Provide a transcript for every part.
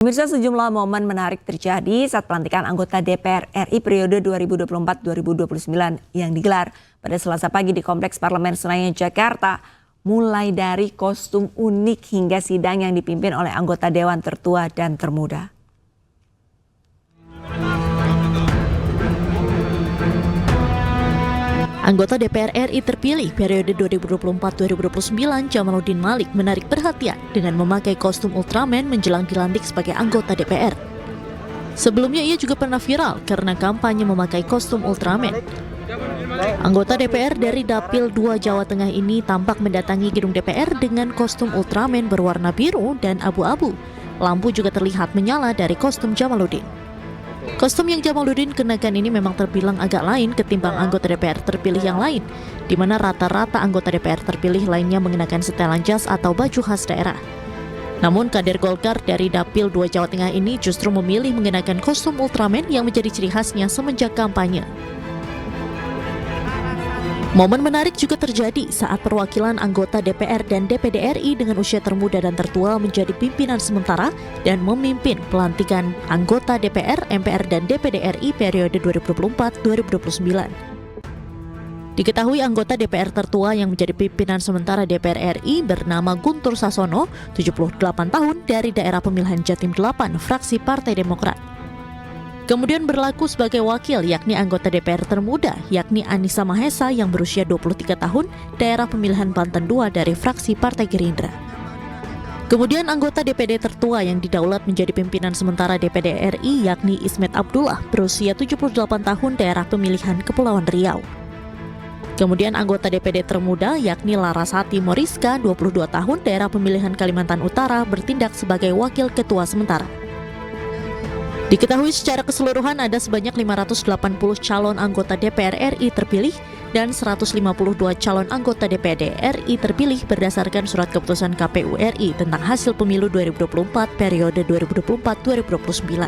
Pemirsa, sejumlah momen menarik terjadi saat pelantikan anggota DPR RI periode 2024-2029 yang digelar pada Selasa pagi di Kompleks Parlemen Senayan, Jakarta. Mulai dari kostum unik hingga sidang yang dipimpin oleh anggota Dewan Tertua dan Termuda. Anggota DPR RI terpilih periode 2024-2029 Jamaluddin Malik menarik perhatian dengan memakai kostum Ultraman menjelang dilantik sebagai anggota DPR. Sebelumnya ia juga pernah viral karena kampanye memakai kostum Ultraman. Anggota DPR dari Dapil 2 Jawa Tengah ini tampak mendatangi gedung DPR dengan kostum Ultraman berwarna biru dan abu-abu. Lampu juga terlihat menyala dari kostum Jamaluddin. Kostum yang Jamaluddin kenakan ini memang terbilang agak lain ketimbang anggota DPR terpilih yang lain, di mana rata-rata anggota DPR terpilih lainnya mengenakan setelan jas atau baju khas daerah. Namun kader Golkar dari Dapil 2 Jawa Tengah ini justru memilih mengenakan kostum Ultraman yang menjadi ciri khasnya semenjak kampanye. Momen menarik juga terjadi saat perwakilan anggota DPR dan DPD RI dengan usia termuda dan tertua menjadi pimpinan sementara dan memimpin pelantikan anggota DPR, MPR, dan DPD RI periode 2024-2029. Diketahui anggota DPR tertua yang menjadi pimpinan sementara DPR RI bernama Guntur Sasono, 78 tahun, dari daerah pemilihan Jatim 8, fraksi Partai Demokrat. Kemudian berlaku sebagai wakil yakni anggota DPR termuda yakni Anissa Mahesa yang berusia 23 tahun, daerah pemilihan Banten 2 dari fraksi Partai Gerindra. Kemudian anggota DPD tertua yang didaulat menjadi pimpinan sementara DPD RI yakni Ismet Abdullah berusia 78 tahun, daerah pemilihan Kepulauan Riau. Kemudian anggota DPD termuda yakni Larasati Moriska 22 tahun, daerah pemilihan Kalimantan Utara, bertindak sebagai wakil ketua sementara. Diketahui secara keseluruhan ada sebanyak 580 calon anggota DPR RI terpilih dan 152 calon anggota DPD RI terpilih berdasarkan surat keputusan KPU RI tentang hasil pemilu 2024 periode 2024-2029.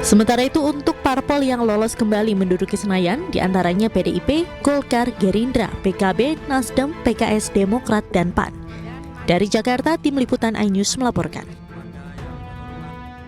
Sementara itu untuk parpol yang lolos kembali menduduki Senayan diantaranya PDIP, Golkar, Gerindra, PKB, Nasdem, PKS, Demokrat, dan PAN. Dari Jakarta, tim liputan iNews melaporkan.